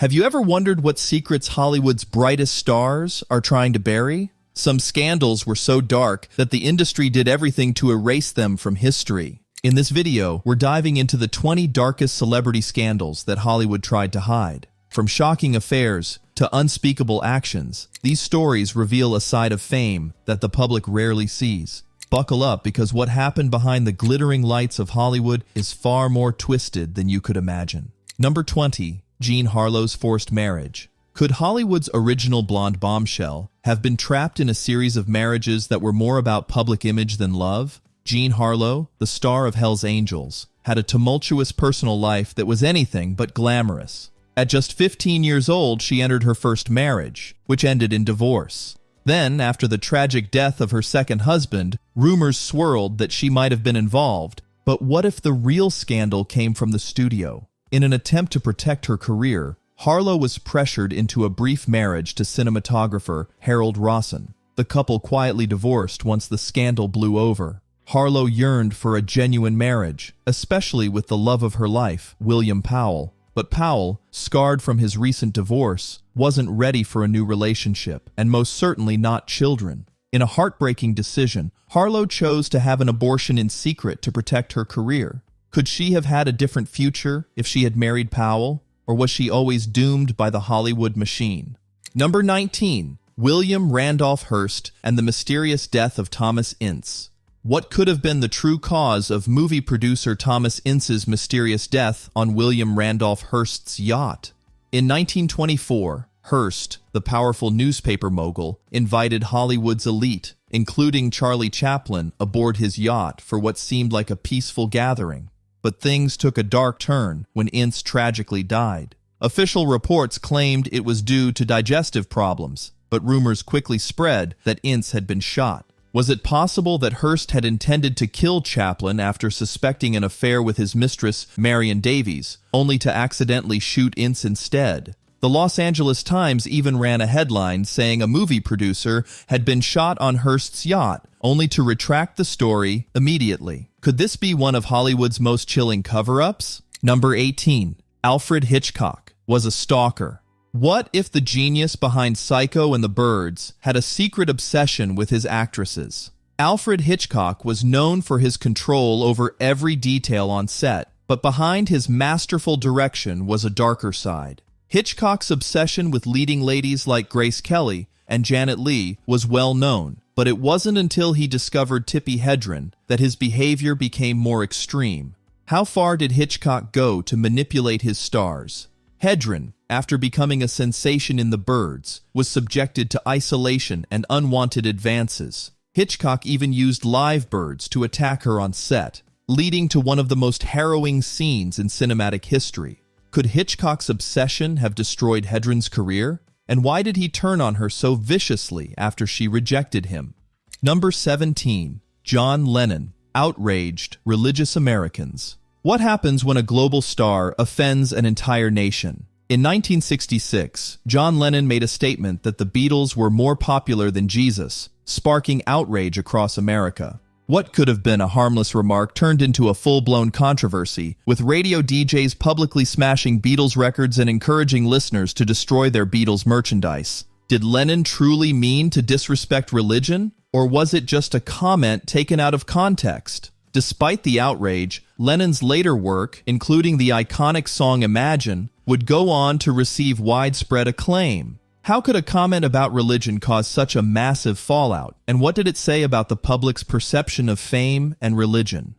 Have you ever wondered what secrets Hollywood's brightest stars are trying to bury? Some scandals were so dark that the industry did everything to erase them from history. In this video, we're diving into the 20 darkest celebrity scandals that Hollywood tried to hide. From shocking affairs to unspeakable actions, these stories reveal a side of fame that the public rarely sees. Buckle up, because what happened behind the glittering lights of Hollywood is far more twisted than you could imagine. Number 20. Jean Harlow's forced marriage. Could Hollywood's original blonde bombshell have been trapped in a series of marriages that were more about public image than love? Jean Harlow, the star of Hell's Angels, had a tumultuous personal life that was anything but glamorous. At just 15 years old, she entered her first marriage, which ended in divorce. Then, after the tragic death of her second husband, rumors swirled that she might have been involved. But what if the real scandal came from the studio? In an attempt to protect her career, Harlow was pressured into a brief marriage to cinematographer Harold Rawson. The couple quietly divorced once the scandal blew over. Harlow yearned for a genuine marriage, especially with the love of her life, William Powell. But Powell, scarred from his recent divorce, wasn't ready for a new relationship, and most certainly not children. In a heartbreaking decision, Harlow chose to have an abortion in secret to protect her career. Could she have had a different future if she had married Powell, or was she always doomed by the Hollywood machine? Number 19. William Randolph Hearst and the mysterious death of Thomas Ince. What could have been the true cause of movie producer Thomas Ince's mysterious death on William Randolph Hearst's yacht? In 1924, Hearst, the powerful newspaper mogul, invited Hollywood's elite, including Charlie Chaplin, aboard his yacht for what seemed like a peaceful gathering. But things took a dark turn when Ince tragically died. Official reports claimed it was due to digestive problems, but rumors quickly spread that Ince had been shot. Was it possible that Hearst had intended to kill Chaplin after suspecting an affair with his mistress, Marion Davies, only to accidentally shoot Ince instead? The Los Angeles Times even ran a headline saying a movie producer had been shot on Hearst's yacht, only to retract the story immediately. Could this be one of Hollywood's most chilling cover-ups? Number 18. Alfred Hitchcock was a stalker. What if the genius behind Psycho and the Birds had a secret obsession with his actresses? Alfred Hitchcock was known for his control over every detail on set, but behind his masterful direction was a darker side. Hitchcock's obsession with leading ladies like Grace Kelly and Janet Leigh was well known, but it wasn't until he discovered Tippi Hedren that his behavior became more extreme. How far did Hitchcock go to manipulate his stars? Hedren, after becoming a sensation in The Birds, was subjected to isolation and unwanted advances. Hitchcock even used live birds to attack her on set, leading to one of the most harrowing scenes in cinematic history. Could Hitchcock's obsession have destroyed Hedren's career? And why did he turn on her so viciously after she rejected him? Number 17. John Lennon. Outraged religious Americans. What happens when a global star offends an entire nation? In 1966, John Lennon made a statement that the Beatles were more popular than Jesus, sparking outrage across America. What could have been a harmless remark turned into a full-blown controversy, with radio DJs publicly smashing Beatles records and encouraging listeners to destroy their Beatles merchandise. Did Lennon truly mean to disrespect religion, or was it just a comment taken out of context? Despite the outrage, Lennon's later work, including the iconic song Imagine, would go on to receive widespread acclaim. How could a comment about religion cause such a massive fallout, and what did it say about the public's perception of fame and religion?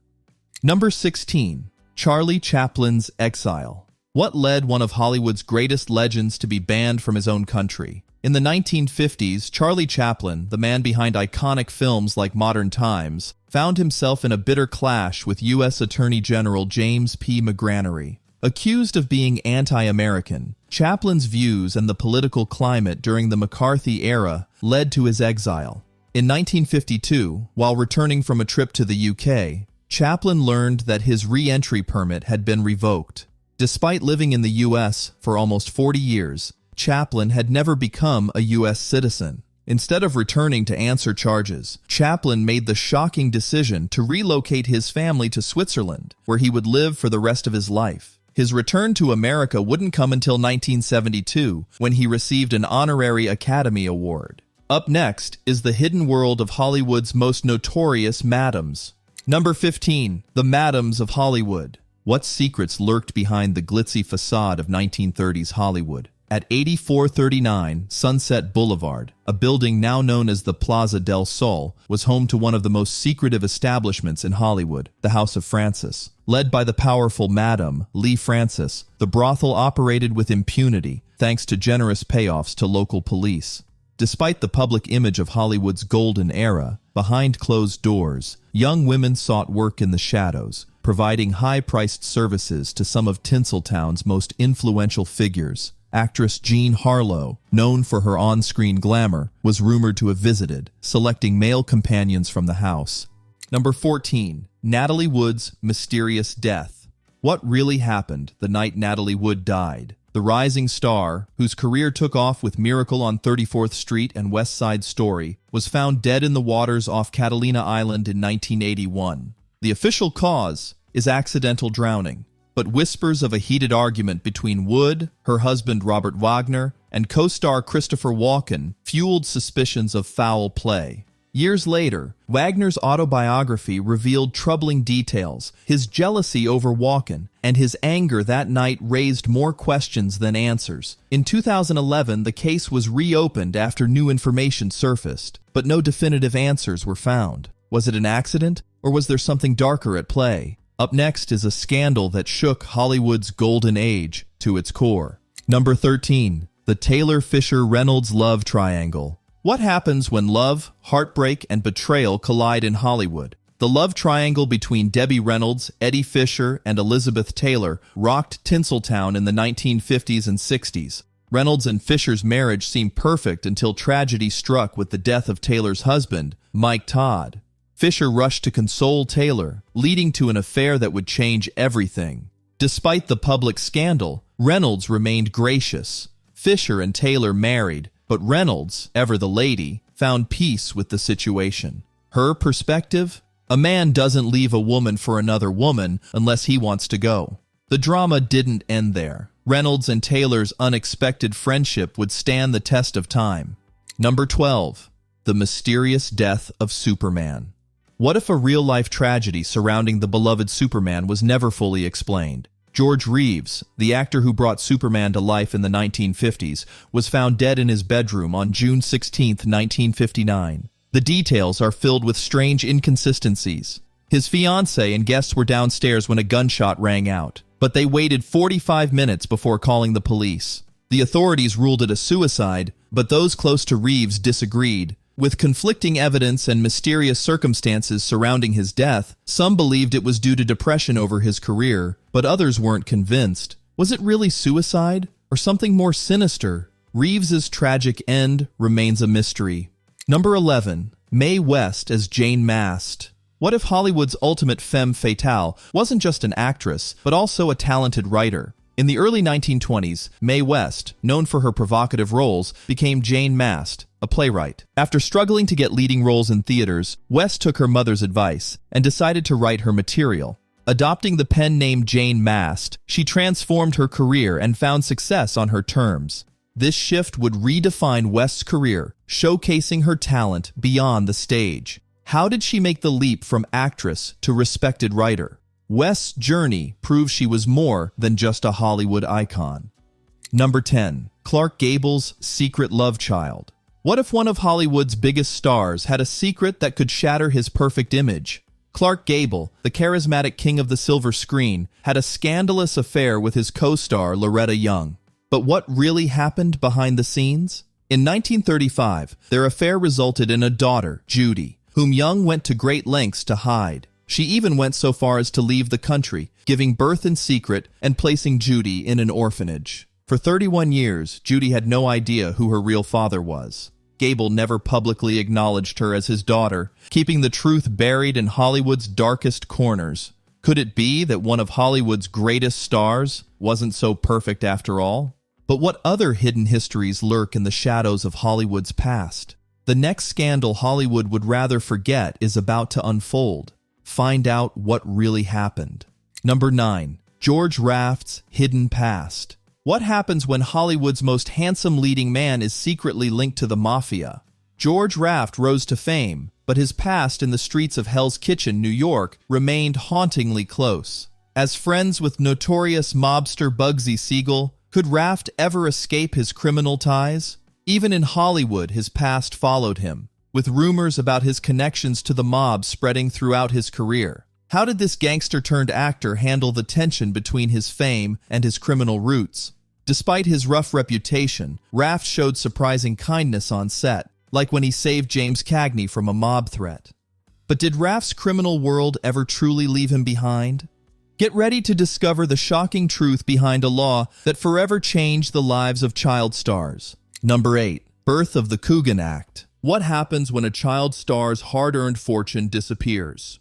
Number 16. Charlie Chaplin's exile. What led one of Hollywood's greatest legends to be banned from his own country? In the 1950s, Charlie Chaplin, the man behind iconic films like Modern Times, found himself in a bitter clash with U.S. Attorney General James P. McGranary. Accused of being anti-American, Chaplin's views and the political climate during the McCarthy era led to his exile. In 1952, while returning from a trip to the UK, Chaplin learned that his re-entry permit had been revoked. Despite living in the U.S. for almost 40 years, Chaplin had never become a U.S. citizen. Instead of returning to answer charges, Chaplin made the shocking decision to relocate his family to Switzerland, where he would live for the rest of his life. His return to America wouldn't come until 1972, when he received an honorary Academy Award. Up next is the hidden world of Hollywood's most notorious madams. Number 15. The Madams of Hollywood. What secrets lurked behind the glitzy facade of 1930s Hollywood? At 8439 Sunset Boulevard, a building now known as the Plaza del Sol was home to one of the most secretive establishments in Hollywood, the House of Francis. Led by the powerful Madame Lee Francis, the brothel operated with impunity thanks to generous payoffs to local police. Despite the public image of Hollywood's golden era, behind closed doors, young women sought work in the shadows, providing high-priced services to some of Tinseltown's most influential figures. Actress Jean Harlow, known for her on-screen glamour, was rumored to have visited, selecting male companions from the house. Number 14. Natalie Wood's mysterious death. What really happened the night Natalie Wood died? The rising star, whose career took off with Miracle on 34th Street and West Side Story, was found dead in the waters off Catalina Island in 1981. The official cause is accidental drowning, but whispers of a heated argument between Wood, her husband Robert Wagner, and co-star Christopher Walken fueled suspicions of foul play. Years later, Wagner's autobiography revealed troubling details. His jealousy over Walken and his anger that night raised more questions than answers. In 2011, the case was reopened after new information surfaced, but no definitive answers were found. Was it an accident, or was there something darker at play? Up next is a scandal that shook Hollywood's golden age to its core. Number 13. The Taylor Fisher-Reynolds love triangle. What happens when love, heartbreak, and betrayal collide in Hollywood? The love triangle between Debbie Reynolds, Eddie Fisher, and Elizabeth Taylor rocked Tinseltown in the 1950s and 60s. Reynolds and Fisher's marriage seemed perfect until tragedy struck with the death of Taylor's husband, Mike Todd. Fisher rushed to console Taylor, leading to an affair that would change everything. Despite the public scandal, Reynolds remained gracious. Fisher and Taylor married, but Reynolds, ever the lady, found peace with the situation. Her perspective? A man doesn't leave a woman for another woman unless he wants to go. The drama didn't end there. Reynolds and Taylor's unexpected friendship would stand the test of time. Number 12. The mysterious death of Superman. What if a real-life tragedy surrounding the beloved Superman was never fully explained? George Reeves, the actor who brought Superman to life in the 1950s, was found dead in his bedroom on June 16, 1959. The details are filled with strange inconsistencies. His fiancée and guests were downstairs when a gunshot rang out, but they waited 45 minutes before calling the police. The authorities ruled it a suicide, but those close to Reeves disagreed. With conflicting evidence and mysterious circumstances surrounding his death, some believed it was due to depression over his career, but others weren't convinced. Was it really suicide, or something more sinister? Reeves's tragic end remains a mystery. Number 11. Mae West as Jane Mast. What if Hollywood's ultimate femme fatale wasn't just an actress, but also a talented writer? In the early 1920s, Mae West, known for her provocative roles, became Jane Mast, a playwright. After struggling to get leading roles in theaters, West took her mother's advice and decided to write her material. Adopting the pen name Jane Mast, she transformed her career and found success on her terms. This shift would redefine West's career, showcasing her talent beyond the stage. How did she make the leap from actress to respected writer? West's journey proves she was more than just a Hollywood icon. Number 10. Clark Gable's secret love child. What if one of Hollywood's biggest stars had a secret that could shatter his perfect image? Clark Gable, the charismatic king of the silver screen, had a scandalous affair with his co-star Loretta Young. But what really happened behind the scenes? In 1935, their affair resulted in a daughter, Judy, whom Young went to great lengths to hide. She even went so far as to leave the country, giving birth in secret and placing Judy in an orphanage. For 31 years, Judy had no idea who her real father was. Gable never publicly acknowledged her as his daughter, keeping the truth buried in Hollywood's darkest corners. Could it be that one of Hollywood's greatest stars wasn't so perfect after all? But what other hidden histories lurk in the shadows of Hollywood's past? The next scandal Hollywood would rather forget is about to unfold. Find out what really happened. Number 9. George Raft's hidden past. What happens when Hollywood's most handsome leading man is secretly linked to the mafia? George Raft rose to fame, but his past in the streets of Hell's Kitchen, New York, remained hauntingly close. As friends with notorious mobster Bugsy Siegel, could Raft ever escape his criminal ties? Even in Hollywood, his past followed him, with rumors about his connections to the mob spreading throughout his career. How did this gangster-turned-actor handle the tension between his fame and his criminal roots? Despite his rough reputation, Raft showed surprising kindness on set, like when he saved James Cagney from a mob threat. But did Raft's criminal world ever truly leave him behind? Get ready to discover the shocking truth behind a law that forever changed the lives of child stars. Number 8. Birth of the Coogan Act. What happens when a child star's hard-earned fortune disappears?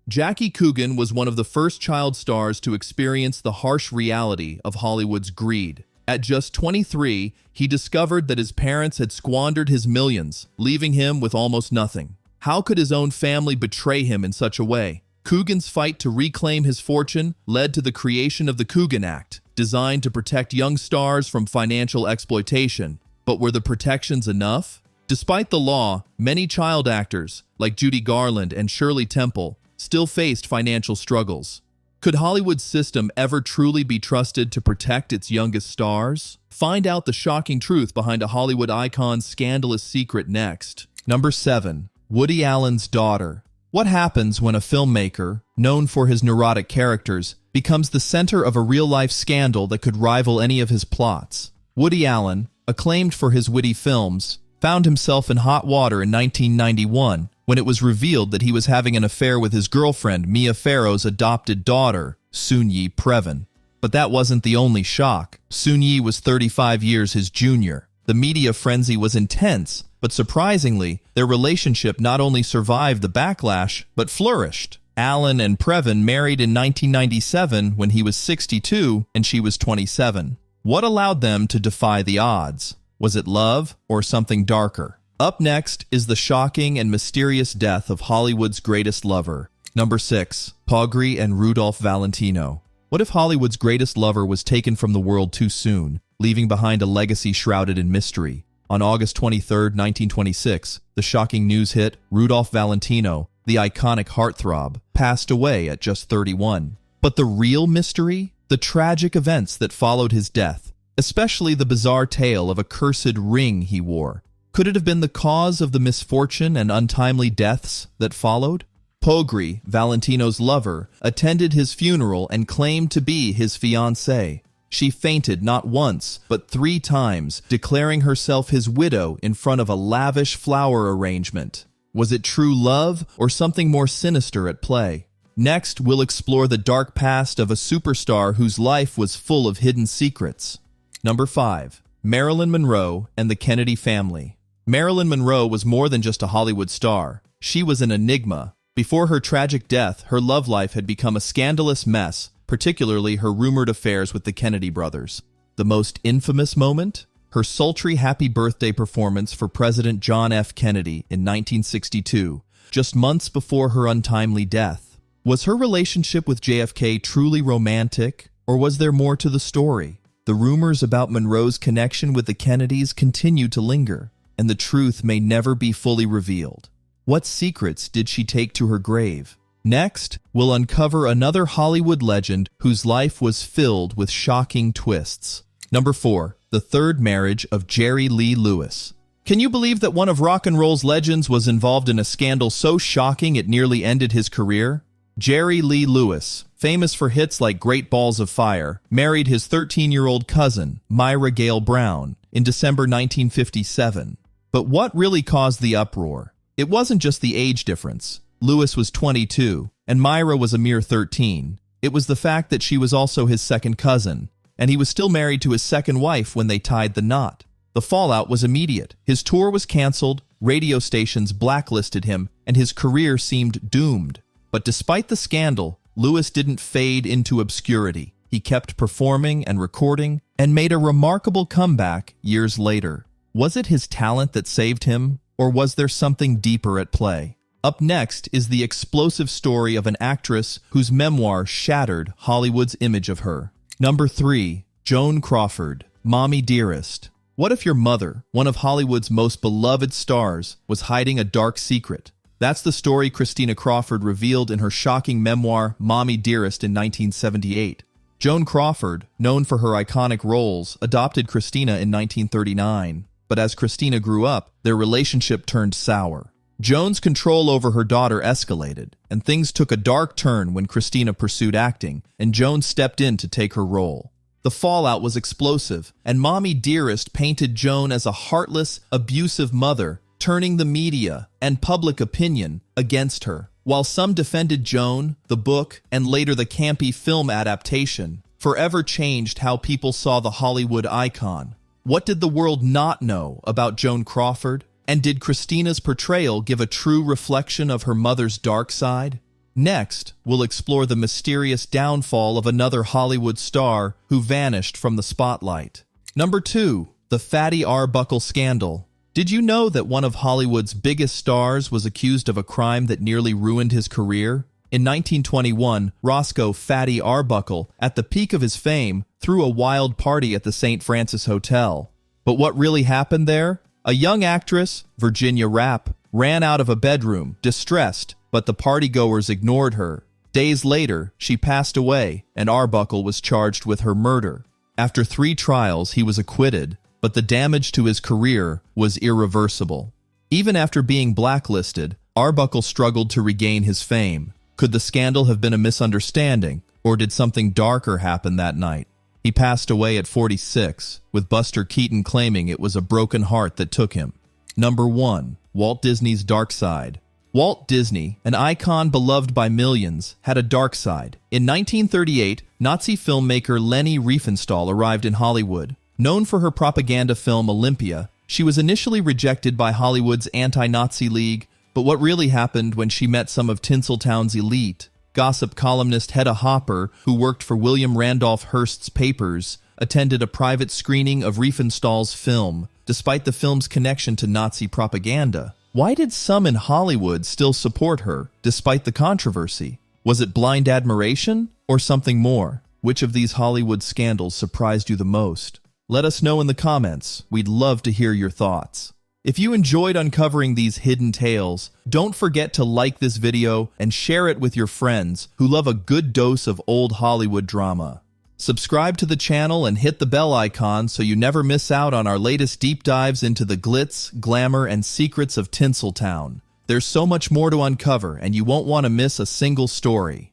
Jackie Coogan was one of the first child stars to experience the harsh reality of Hollywood's greed. At just 23, he discovered that his parents had squandered his millions, leaving him with almost nothing. How could his own family betray him in such a way? Coogan's fight to reclaim his fortune led to the creation of the Coogan Act, designed to protect young stars from financial exploitation. But were the protections enough? Despite the law, many child actors, like Judy Garland and Shirley Temple, still faced financial struggles. Could Hollywood's system ever truly be trusted to protect its youngest stars? Find out the shocking truth behind a Hollywood icon's scandalous secret next. Number 7. Woody Allen's daughter. What happens when a filmmaker, known for his neurotic characters, becomes the center of a real-life scandal that could rival any of his plots? Woody Allen, acclaimed for his witty films, found himself in hot water in 1991 when it was revealed that he was having an affair with his girlfriend Mia Farrow's adopted daughter, Soon-Yi Previn. But that wasn't the only shock. Soon-Yi was 35 years his junior. The media frenzy was intense, but surprisingly, their relationship not only survived the backlash, but flourished. Allen and Previn married in 1997 when he was 62 and she was 27. What allowed them to defy the odds? Was it love or something darker? Up next is the shocking and mysterious death of Hollywood's greatest lover. Number 6. Pogri and Rudolph Valentino. What if Hollywood's greatest lover was taken from the world too soon, leaving behind a legacy shrouded in mystery? On August 23, 1926, the shocking news hit: Rudolph Valentino, the iconic heartthrob, passed away at just 31. But the real mystery? The tragic events that followed his death, especially the bizarre tale of a cursed ring he wore. Could it have been the cause of the misfortune and untimely deaths that followed? Pogri, Valentino's lover, attended his funeral and claimed to be his fiancée. She fainted not once, but 3 times, declaring herself his widow in front of a lavish flower arrangement. Was it true love or something more sinister at play? Next, we'll explore the dark past of a superstar whose life was full of hidden secrets. Number 5. Marilyn Monroe and the Kennedy family. Marilyn Monroe was more than just a Hollywood star. She was an enigma. Before her tragic death, her love life had become a scandalous mess, particularly her rumored affairs with the Kennedy brothers. The most infamous moment? Her sultry happy birthday performance for President John F. Kennedy in 1962, just months before her untimely death. Was her relationship with JFK truly romantic, or was there more to the story? The rumors about Monroe's connection with the Kennedys continue to linger, and the truth may never be fully revealed. What secrets did she take to her grave? Next, we'll uncover another Hollywood legend whose life was filled with shocking twists. Number 4. The third marriage of Jerry Lee Lewis. Can you believe that one of rock and roll's legends was involved in a scandal so shocking it nearly ended his career? Jerry Lee Lewis, famous for hits like Great Balls of Fire, married his 13-year-old cousin, Myra Gale Brown, in December 1957. But what really caused the uproar? It wasn't just the age difference. Lewis was 22, and Myra was a mere 13. It was the fact that she was also his second cousin, and he was still married to his second wife when they tied the knot. The fallout was immediate. His tour was canceled, radio stations blacklisted him, and his career seemed doomed. But despite the scandal, Lewis didn't fade into obscurity. He kept performing and recording, and made a remarkable comeback years later. Was it his talent that saved him, or was there something deeper at play? Up next is the explosive story of an actress whose memoir shattered Hollywood's image of her. Number 3. Joan Crawford, Mommy Dearest. What if your mother, one of Hollywood's most beloved stars, was hiding a dark secret? That's the story Christina Crawford revealed in her shocking memoir, Mommy Dearest, in 1978. Joan Crawford, known for her iconic roles, adopted Christina in 1939. But as Christina grew up, their relationship turned sour. Joan's control over her daughter escalated, and things took a dark turn when Christina pursued acting, and Joan stepped in to take her role. The fallout was explosive, and Mommy Dearest painted Joan as a heartless, abusive mother, turning the media and public opinion against her. While some defended Joan, the book, and later the campy film adaptation, forever changed how people saw the Hollywood icon. What did the world not know about Joan Crawford? And did Christina's portrayal give a true reflection of her mother's dark side? Next, we'll explore the mysterious downfall of another Hollywood star who vanished from the spotlight. Number 2. The Fatty Arbuckle Scandal. Did you know that one of Hollywood's biggest stars was accused of a crime that nearly ruined his career? In 1921, Roscoe "Fatty" Arbuckle, at the peak of his fame, threw a wild party at the St. Francis Hotel. But what really happened there? A young actress, Virginia Rapp, ran out of a bedroom, distressed, but the partygoers ignored her. Days later, she passed away, and Arbuckle was charged with her murder. After 3 trials, he was acquitted, but the damage to his career was irreversible. Even after being blacklisted, Arbuckle struggled to regain his fame. Could the scandal have been a misunderstanding, or did something darker happen that night? He passed away at 46, with Buster Keaton claiming it was a broken heart that took him. Number 1. Walt Disney's Dark Side. Walt Disney, an icon beloved by millions, had a dark side. In 1938, Nazi filmmaker Leni Riefenstahl arrived in Hollywood. Known for her propaganda film Olympia, she was initially rejected by Hollywood's anti-Nazi league, but what really happened when she met some of Tinseltown's elite? Gossip columnist Hedda Hopper, who worked for William Randolph Hearst's papers, attended a private screening of Riefenstahl's film, despite the film's connection to Nazi propaganda. Why did some in Hollywood still support her, despite the controversy? Was it blind admiration, or something more? Which of these Hollywood scandals surprised you the most? Let us know in the comments. We'd love to hear your thoughts. If you enjoyed uncovering these hidden tales, don't forget to like this video and share it with your friends who love a good dose of old Hollywood drama. Subscribe to the channel and hit the bell icon so you never miss out on our latest deep dives into the glitz, glamour, and secrets of Tinseltown. There's so much more to uncover, and you won't want to miss a single story.